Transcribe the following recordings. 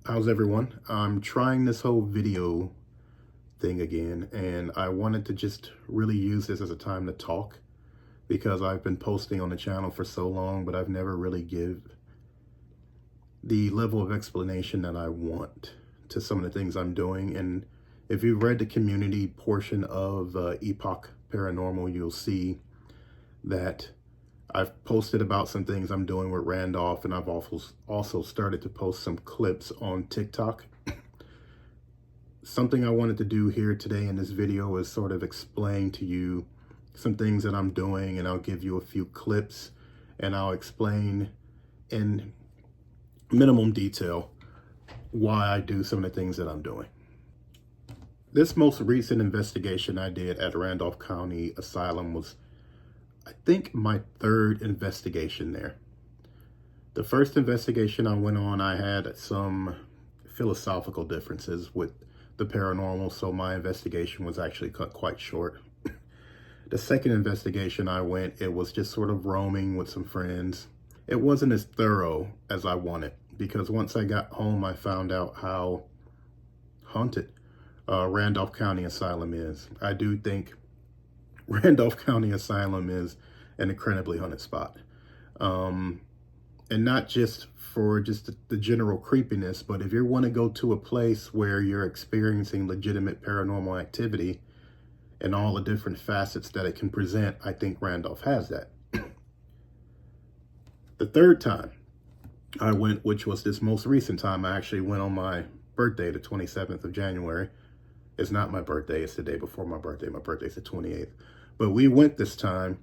How's everyone? I'm trying this whole video thing again, and I wanted to just really use this as a time to talk because I've been posting on the channel for so long, but I've never really give the level of explanation that I want to some of the things I'm doing. And if you've read the community portion of Epoch Paranormal, you'll see that I've posted about some things I'm doing with Randolph, and I've also started to post some clips on TikTok. Something I wanted to do here today in this video is sort of explain to you some things that I'm doing, and I'll give you a few clips, and I'll explain in minimum detail why I do some of the things that I'm doing. This most recent investigation I did at Randolph County Asylum was, I think, my third investigation there. The first investigation I went on, I had some philosophical differences with the paranormal, so my investigation was actually cut quite short. The second investigation I went, it was just sort of roaming with some friends. It wasn't as thorough as I wanted, because once I got home, I found out how haunted Randolph County Asylum is. I do think Randolph County Asylum is an incredibly haunted spot. And not just for just the general creepiness, but if you want to go to a place where you're experiencing legitimate paranormal activity and all the different facets that it can present, I think Randolph has that. The third time I went, which was this most recent time, I actually went on my birthday, the 27th of January. It's not my birthday, it's the day before my birthday. My birthday's the 28th. But we went this time,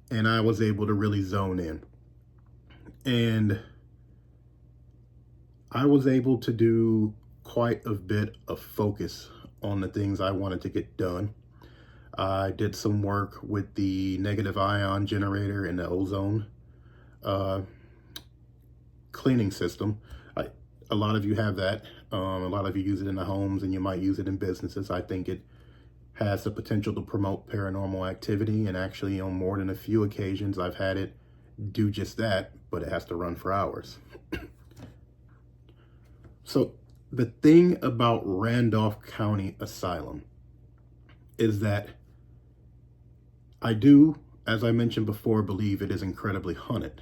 and I was able to really zone in. And I was able to do quite a bit of focus on the things I wanted to get done. I did some work with the negative ion generator and the ozone cleaning system. A lot of you have that. A lot of you use it in the homes, and you might use it in businesses. I think it has the potential to promote paranormal activity, and actually on more than a few occasions I've had it do just that, but it has to run for hours. So the thing about Randolph County Asylum is that I do, as I mentioned before, believe it is incredibly haunted.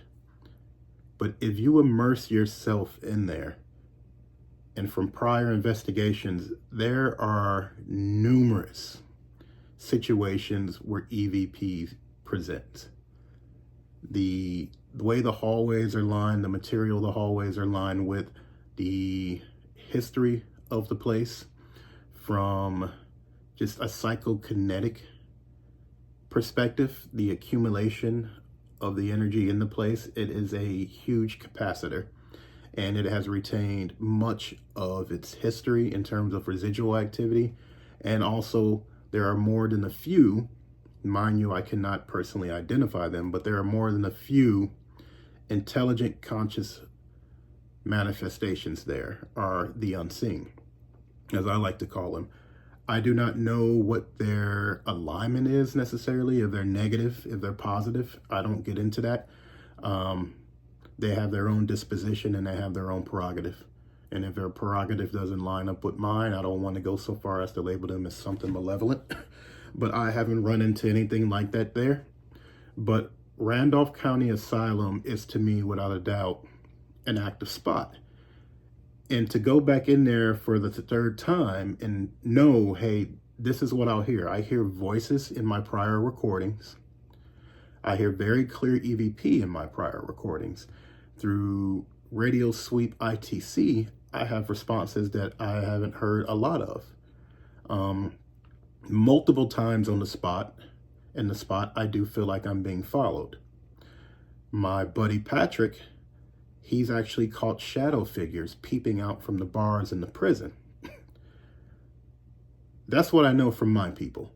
But if you immerse yourself in there, and from prior investigations, there are numerous situations where EVP presents. The way the hallways are lined, the material the hallways are lined with, the history of the place, from just a psychokinetic perspective, the accumulation of the energy in the place, it is a huge capacitor, and it has retained much of its history in terms of residual activity. And also there are more than a few, mind you, I cannot personally identify them, but there are more than a few intelligent conscious manifestations there, are the unseen, as I like to call them. I do not know what their alignment is necessarily, if they're negative, if they're positive. I don't get into that. They have their own disposition, and they have their own prerogative. And if their prerogative doesn't line up with mine, I don't want to go so far as to label them as something malevolent. But I haven't run into anything like that there. But Randolph County Asylum is, to me, without a doubt, an active spot. And to go back in there for the third time and know, hey, this is what I'll hear. I hear voices in my prior recordings. I hear very clear EVP in my prior recordings. Through radio sweep ITC, I have responses that I haven't heard a lot of. Multiple times on the spot, in the spot, I do feel like I'm being followed. My buddy Patrick, he's actually caught shadow figures peeping out from the bars in the prison. That's what I know from my people.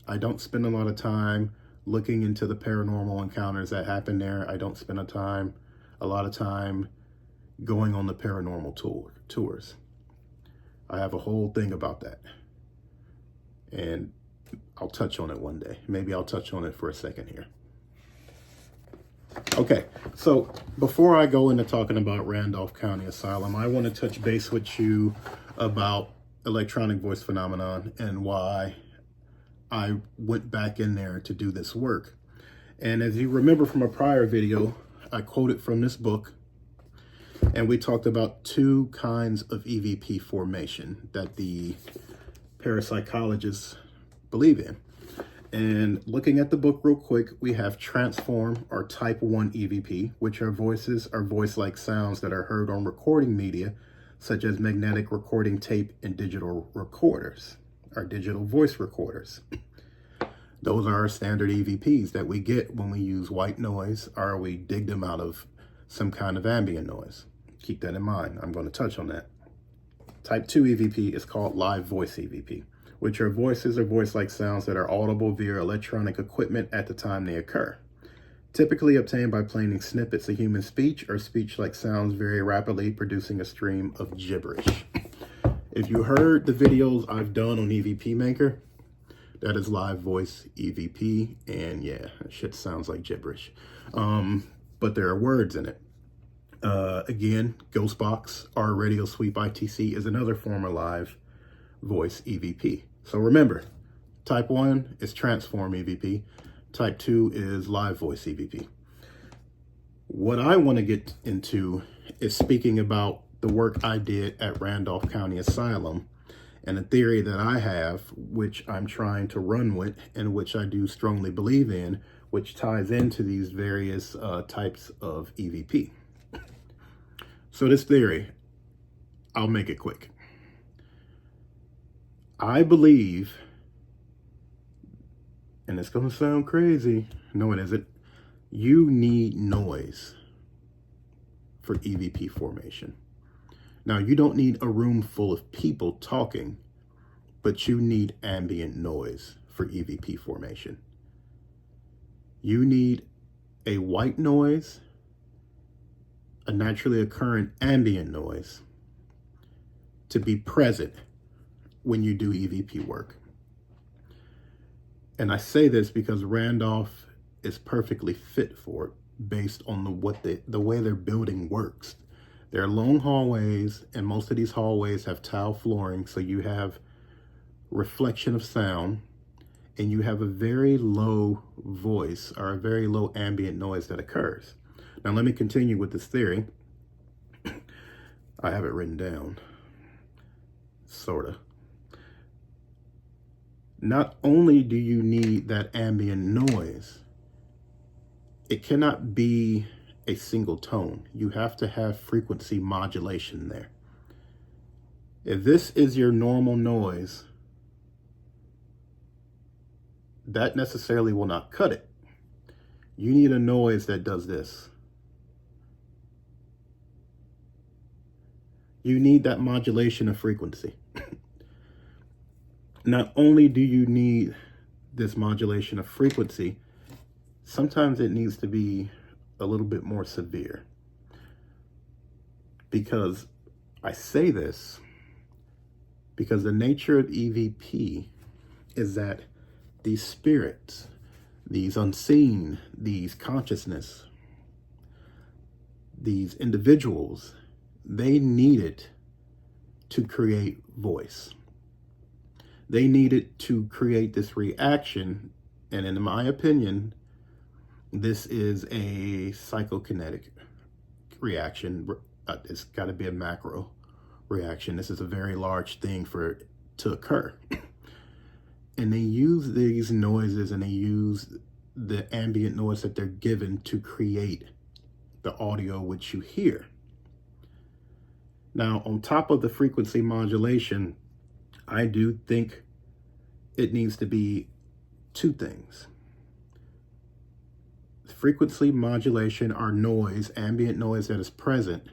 I don't spend a lot of time looking into the paranormal encounters that happen there. I don't spend a lot of time going on the paranormal tours. I have a whole thing about that. And I'll touch on it one day. Maybe I'll touch on it for a second here. Okay, so before I go into talking about Randolph County Asylum, I want to touch base with you about electronic voice phenomenon and why I went back in there to do this work. And as you remember from a prior video, I quoted from this book, and we talked about two kinds of EVP formation that the parapsychologists believe in. And looking at the book real quick, we have transform or type 1 EVP, which are voices or voice-like sounds that are heard on recording media, such as magnetic recording tape and digital recorders, or digital voice recorders. Those are our standard EVPs that we get when we use white noise or we dig them out of some kind of ambient noise. Keep that in mind. I'm going to touch on that. Type 2 EVP is called live voice EVP, which are voices or voice-like sounds that are audible via electronic equipment at the time they occur. Typically obtained by playing snippets of human speech or speech-like sounds very rapidly, producing a stream of gibberish. If you heard the videos I've done on EVP Maker, that is live voice EVP, and yeah, that shit sounds like gibberish. But there are words in it. Again, Ghostbox or Radio Sweep ITC is another form of live voice EVP. So remember, type 1 is transform EVP. Type 2 is live voice EVP. What I want to get into is speaking about the work I did at Randolph County Asylum and a theory that I have, which I'm trying to run with and which I do strongly believe in, which ties into these various types of EVP. So this theory, I'll make it quick. I believe, and it's going to sound crazy, no it isn't, you need noise for EVP formation. Now, you don't need a room full of people talking, but you need ambient noise for EVP formation. You need a white noise, a naturally occurring ambient noise to be present when you do EVP work. And I say this because Randolph is perfectly fit for it based on the way their building works. They're long hallways, and most of these hallways have tile flooring, so you have reflection of sound, and you have a very low voice or a very low ambient noise that occurs. Now let me continue with this theory. I have it written down, sorta. Not only do you need that ambient noise, it cannot be a single tone. You have to have frequency modulation there. If this is your normal noise, that necessarily will not cut it. You need a noise that does this. You need that modulation of frequency. Not only do you need this modulation of frequency, sometimes it needs to be a little bit more severe. Because I say this because the nature of EVP is that these spirits, these unseen, these consciousness, these individuals, they need it to create voice. They needed to create this reaction, and in my opinion, this is a psychokinetic reaction. It's got to be a macro reaction. This is a very large thing for it to occur. And they use these noises and they use the ambient noise that they're given to create the audio which you hear. Now, on top of the frequency modulation, I do think it needs to be two things. Frequency modulation or noise, ambient noise that is present,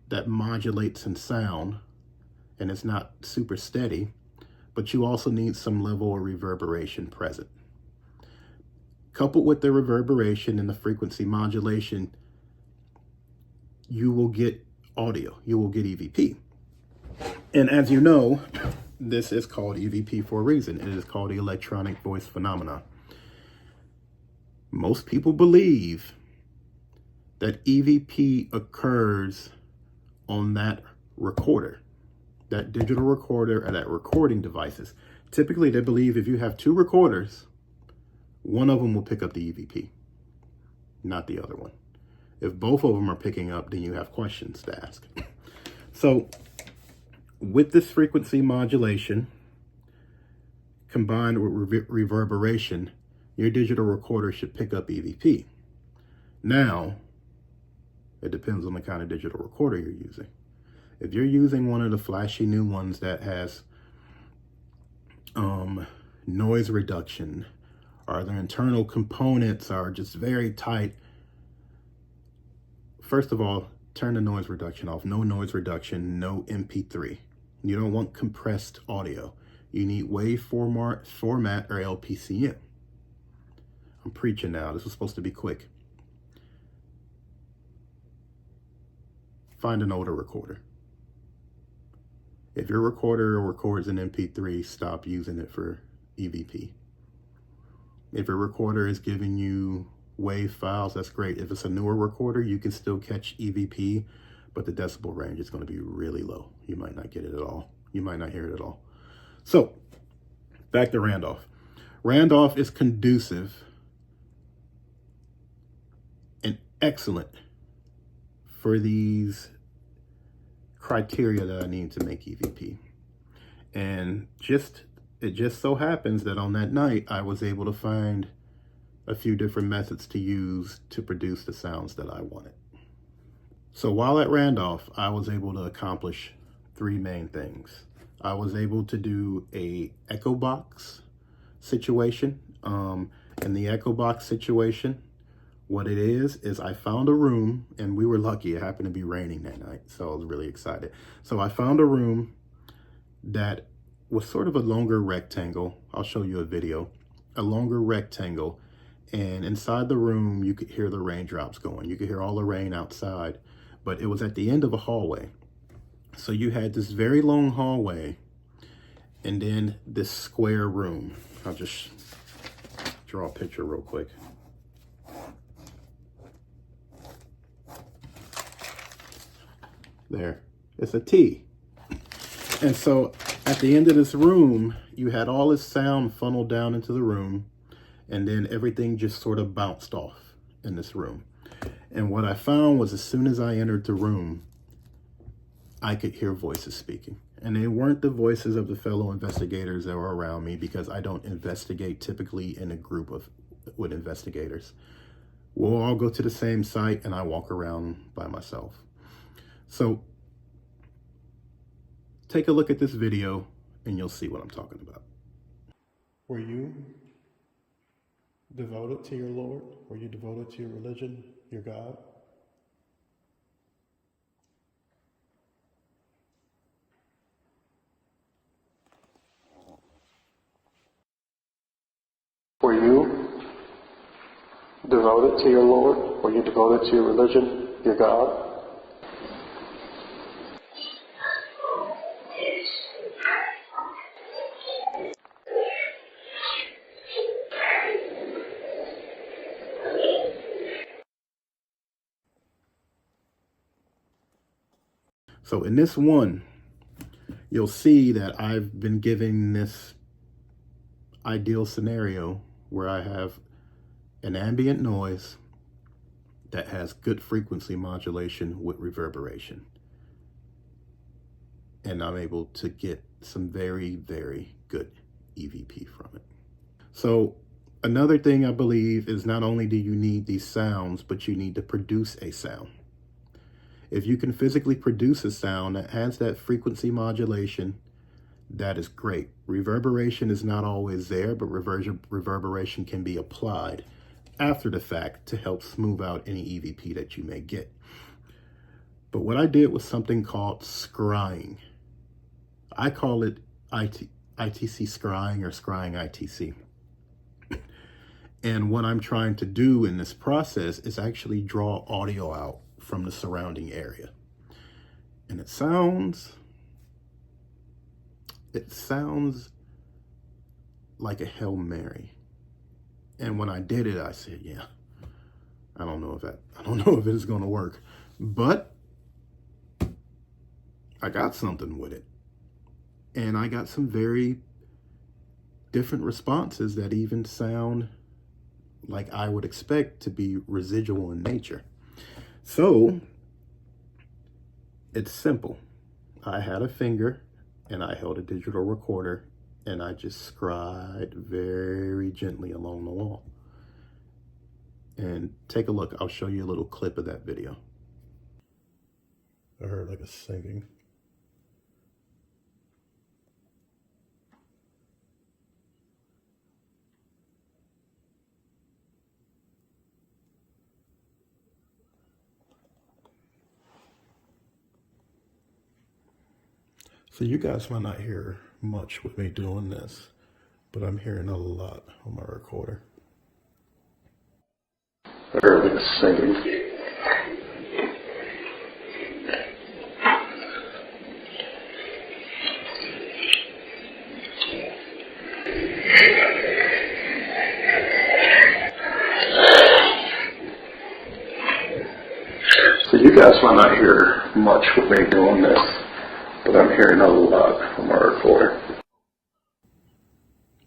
that modulates in sound, and it's not super steady, but you also need some level of reverberation present. Coupled with the reverberation and the frequency modulation, you will get audio, you will get EVP. And as you know, this is called EVP for a reason. It is called the electronic voice phenomenon. Most people believe that EVP occurs on that recorder, that digital recorder, or that recording devices. Typically, they believe if you have two recorders, one of them will pick up the EVP, not the other one. If both of them are picking up, then you have questions to ask. So with this frequency modulation combined with reverberation, your digital recorder should pick up EVP. Now, it depends on the kind of digital recorder you're using. If you're using one of the flashy new ones that has noise reduction, or their internal components are just very tight, first of all, turn the noise reduction off. No noise reduction, no MP3. You don't want compressed audio. You need wave format or LPCM. I'm preaching now. This was supposed to be quick. Find an older recorder. If your recorder records an MP3, stop using it for EVP. If your recorder is giving you wave files, that's great. If it's a newer recorder, you can still catch EVP, but the decibel range is going to be really low. You might not get it at all. You might not hear it at all. So back to Randolph. Randolph is conducive and excellent for these criteria that I need to make EVP. And it just so happens that on that night, I was able to find a few different methods to use to produce the sounds that I wanted. So while at Randolph, I was able to accomplish three main things. I was able to do a echo box situation. In the echo box situation, what it is I found a room, and we were lucky. It happened to be raining that night, so I was really excited. So I found a room that was sort of a longer rectangle. I'll show you a video. A longer rectangle, and inside the room, you could hear the raindrops going. You could hear all the rain outside, but it was at the end of a hallway. So you had this very long hallway, and then this square room. I'll just draw a picture real quick. There, it's a T. And so at the end of this room, you had all this sound funneled down into the room, and then everything just sort of bounced off in this room. And what I found was as soon as I entered the room, I could hear voices speaking. And they weren't the voices of the fellow investigators that were around me, because I don't investigate typically in a group with investigators. We'll all go to the same site and I walk around by myself. So take a look at this video and you'll see what I'm talking about. Were you devoted to your Lord? Were you devoted to your religion, your God? Were you devoted to your Lord? Were you devoted to your religion, your God? So in this one, you'll see that I've been given this ideal scenario where I have an ambient noise that has good frequency modulation with reverberation. And I'm able to get some very, very good EVP from it. So another thing I believe is not only do you need these sounds, but you need to produce a sound. If you can physically produce a sound that has that frequency modulation, that is great. Reverberation is not always there, but reverberation can be applied after the fact to help smooth out any EVP that you may get. But what I did was something called scrying. I call it ITC scrying or scrying ITC. And what I'm trying to do in this process is actually draw audio out from the surrounding area. And it sounds like a Hail Mary. And when I did it, I said, yeah, I don't know if it is going to work, but I got something with it. And I got some very different responses that even sound like I would expect to be residual in nature. So it's simple. I had a finger and I held a digital recorder and I just scribed very gently along the wall. And take a look. I'll show you a little clip of that video. I heard like a singing. So you guys might not hear much with me doing this, but I'm hearing a lot on my recorder. I heard like a singing. So you guys might not hear much with me doing this, but I'm hearing a lot on my recorder.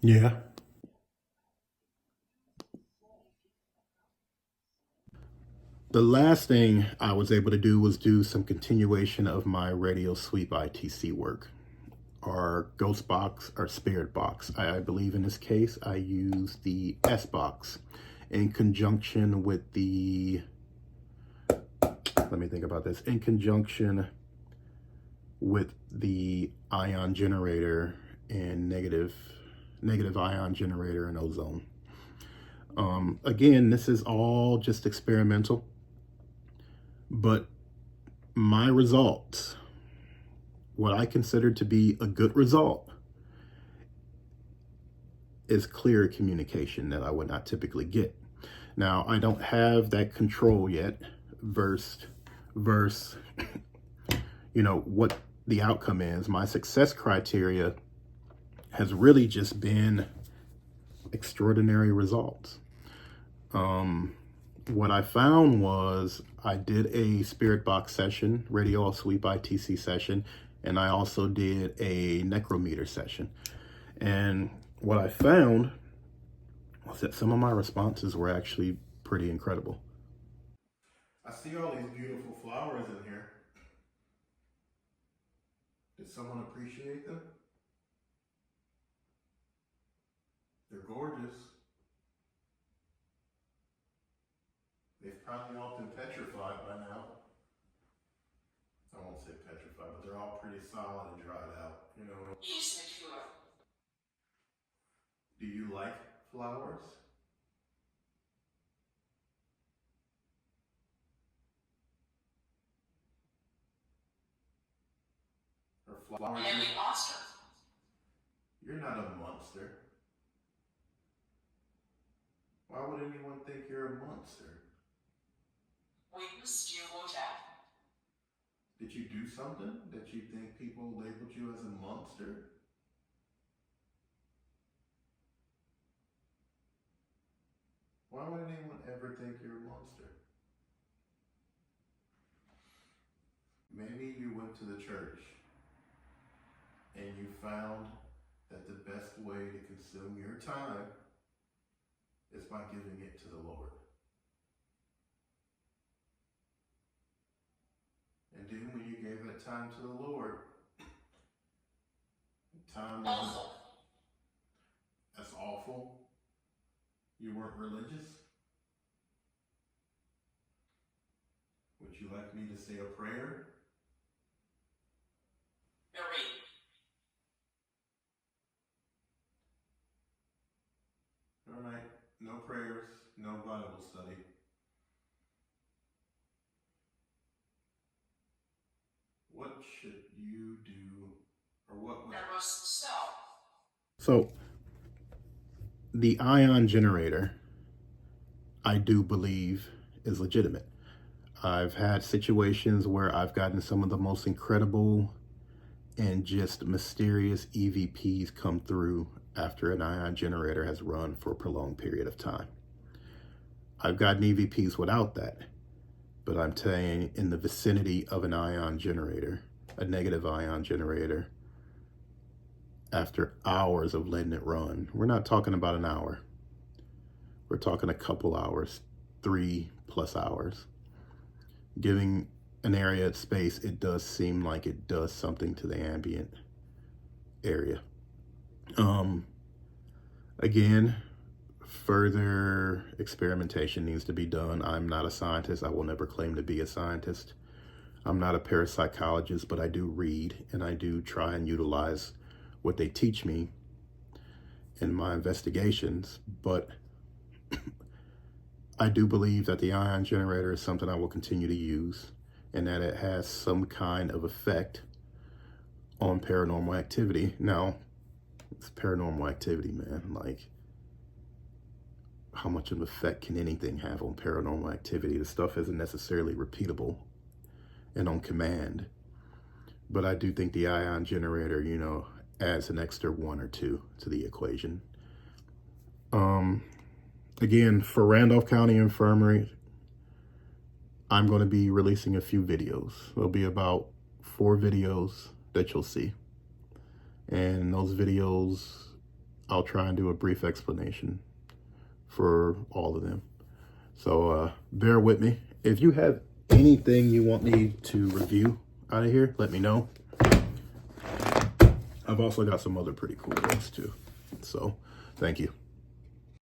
Yeah. The last thing I was able to do was do some continuation of my radio sweep ITC work, or ghost box or spirit box. I believe in this case I use the S box in conjunction with the, let me think about this, in conjunction with the ion generator and negative ion generator and ozone. Again, this is all just experimental, but my results, what I consider to be a good result, is clear communication that I would not typically get. Now, I don't have that control yet versus you know, what the outcome is. My success criteria has really just been extraordinary results. What I found was I did a spirit box session, radio sweep ITC session, and I also did a necrometer session. And what I found was that some of my responses were actually pretty incredible. I see all these beautiful flowers in here. Did someone appreciate them? They're gorgeous. They've probably all been petrified by now. I won't say petrified, but they're all pretty solid and dried out, you know. Do you like flowers? Or flowers? You're not a monster. Why would anyone think you're a monster? Did you do something that you think people labeled you as a monster? Why would anyone ever think you're a monster? Maybe you went to the church and you found that the best way to consume your time is by giving it to the Lord. And then when you gave that time to the Lord, time wasn't, that's awful. You weren't religious? Would you like me to say a prayer? All right, no prayers, no Bible study. What should you do, or what would... So, the ion generator, I do believe, is legitimate. I've had situations where I've gotten some of the most incredible and just mysterious EVPs come through after an ion generator has run for a prolonged period of time. I've gotten EVPs without that, but I'm telling you, in the vicinity of an ion generator, a negative ion generator, after hours of letting it run, we're not talking about an hour. We're talking a couple hours, 3+ hours. Giving an area of space, it does seem like it does something to the ambient area. Again, further experimentation needs to be done. I'm not a scientist. I will never claim to be a scientist. I'm not a parapsychologist, but I do read and I do try and utilize what they teach me in my investigations. But I do believe that the ion generator is something I will continue to use, and that it has some kind of effect on paranormal activity. Now, it's paranormal activity, man. Like, how much of an effect can anything have on paranormal activity? The stuff isn't necessarily repeatable and on command. But I do think the ion generator, you know, adds an extra 1 or 2 to the equation. Again, for Randolph County Infirmary, I'm going to be releasing a few videos. There'll be about 4 videos that you'll see. And those videos, I'll try and do a brief explanation for all of them. So bear with me. If you have anything you want me to review out of here, let me know. I've also got some other pretty cool ones too. So thank you.